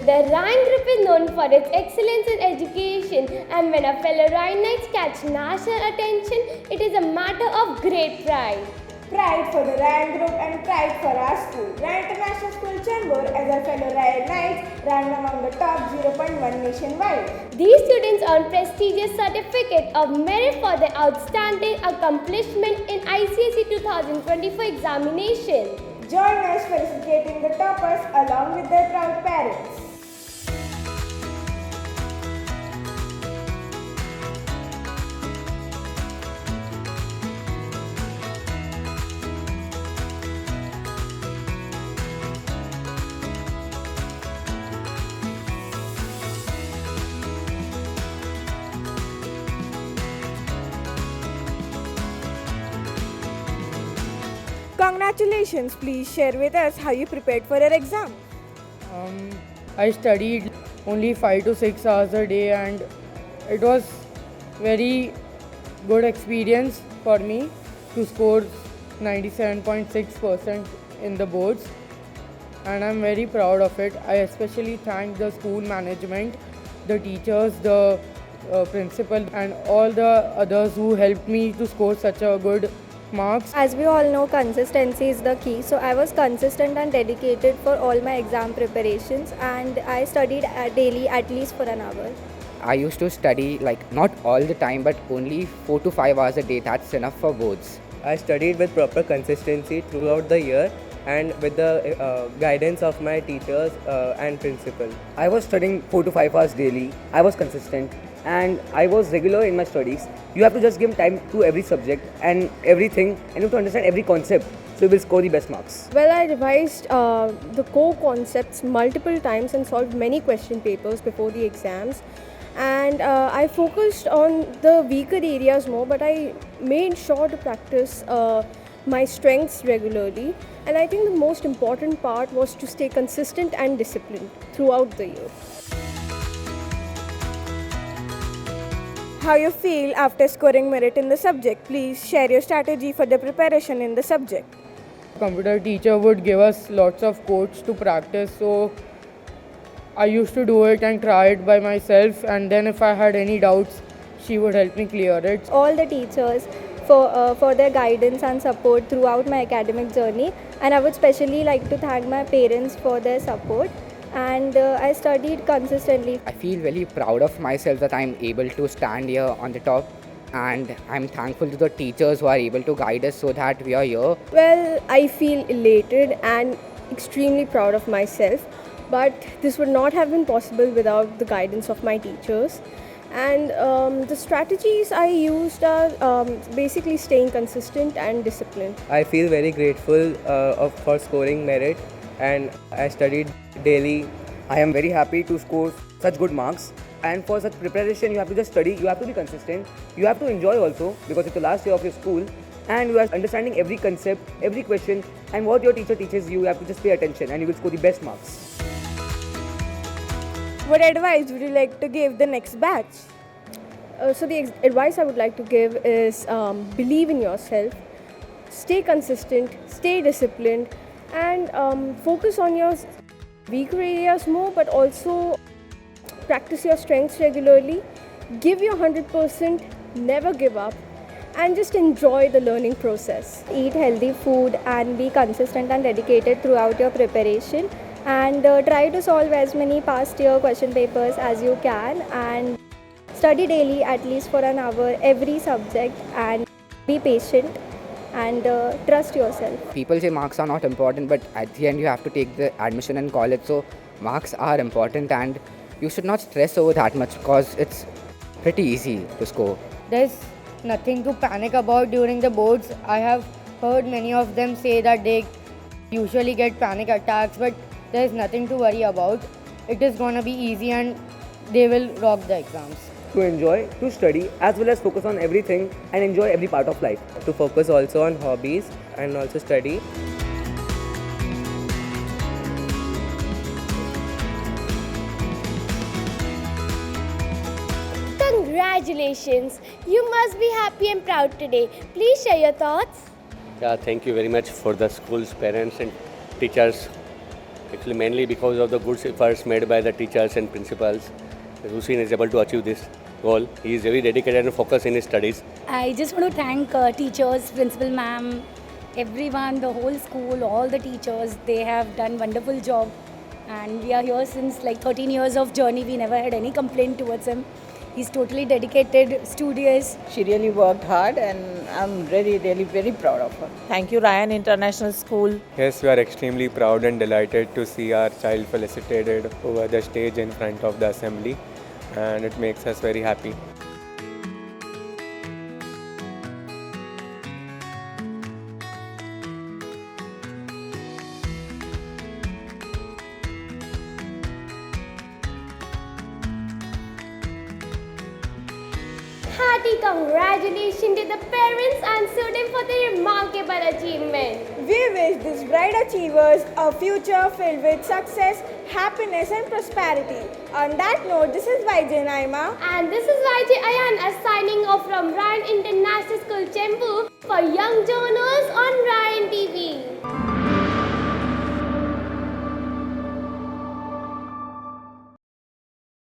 The Rhine Group is known for its excellence in education, and when our fellow Rhinites catch national attention, it is a matter of great pride. Pride for the Ryan Group and pride for our school. Ryan International School Chembur, as our fellow Ryan Knights, ranked among the top 0.1 nationwide. These students earn prestigious certificate of merit for their outstanding accomplishment in ICSE 2024 examination. Join us felicitating the toppers along with their proud parents. Congratulations, please share with us how you prepared for your exam. I studied only 5 to 6 hours a day, and it was very good experience for me to score 97.6% in the boards, and I'm very proud of it. I especially thank the school management, the teachers, the principal and all the others who helped me to score such a good marks. As we all know, consistency is the key. So I was consistent and dedicated for all my exam preparations, and I studied daily at least for an hour. I used to study not all the time, but only 4 to 5 hours a day. That's enough for boards. I studied with proper consistency throughout the year and with the guidance of my teachers and principal. I was studying 4 to 5 hours daily. I was consistent and I was regular in my studies. You have to just give time to every subject and everything, and you have to understand every concept, so you will score the best marks. Well, I revised the core concepts multiple times and solved many question papers before the exams. And I focused on the weaker areas more, but I made sure to practice my strengths regularly. And I think the most important part was to stay consistent and disciplined throughout the year. How you feel after scoring merit in the subject? Please share your strategy for the preparation in the subject. Computer teacher would give us lots of codes to practice, so I used to do it and try it by myself, and then if I had any doubts, she would help me clear it. All the teachers for their guidance and support throughout my academic journey, and I would especially like to thank my parents for their support. And I studied consistently. I feel very proud of myself that I'm able to stand here on the top, and I'm thankful to the teachers who are able to guide us so that we are here. Well, I feel elated and extremely proud of myself, but this would not have been possible without the guidance of my teachers. And the strategies I used are basically staying consistent and disciplined. I feel very grateful for scoring merit, and I studied daily. I am very happy to score such good marks. And for such preparation, you have to just study, you have to be consistent, you have to enjoy also, because it's the last year of your school, and you are understanding every concept, every question, and what your teacher teaches you, you have to just pay attention, and you will score the best marks. What advice would you like to give the next batch? So the advice I would like to give is believe in yourself, stay consistent, stay disciplined, and focus on your weaker areas more, but also practice your strengths regularly. Give your 100%, never give up, and just enjoy the learning process. Eat healthy food and be consistent and dedicated throughout your preparation, and try to solve as many past year question papers as you can, and study daily at least for an hour every subject, and be patient and trust yourself. People say marks are not important, but at the end you have to take the admission in college, so marks are important, and you should not stress over that much because it's pretty easy to score. There's nothing to panic about during the boards. I have heard many of them say that they usually get panic attacks, but there's nothing to worry about. It is gonna be easy and they will rock the exams. To enjoy, to study, as well as focus on everything and enjoy every part of life. To focus also on hobbies and also study. Congratulations! You must be happy and proud today. Please share your thoughts. Yeah, thank you very much for the school's parents and teachers Actually, mainly because of the good efforts made by the teachers and principals, Rusin is able to achieve this goal. He is very dedicated and focused in his studies. I just want to thank teachers, principal ma'am, everyone, the whole school, all the teachers. They have done wonderful job, and we are here since like 13 years of journey. We never had any complaint towards him. He's totally dedicated, studious. She really worked hard, and I'm really very proud of her. Thank you, Ryan International School. Yes, we are extremely proud and delighted to see our child felicitated over the stage in front of the assembly, and it makes us very happy. Hearty congratulations to the parents and students for their remarkable achievement. We wish these bright achievers a future filled with success, happiness and prosperity. On that note, this is YJ Naima. And this is YJ Ayan signing off from Ryan International School, Chembur for Young Journals on Ryan TV.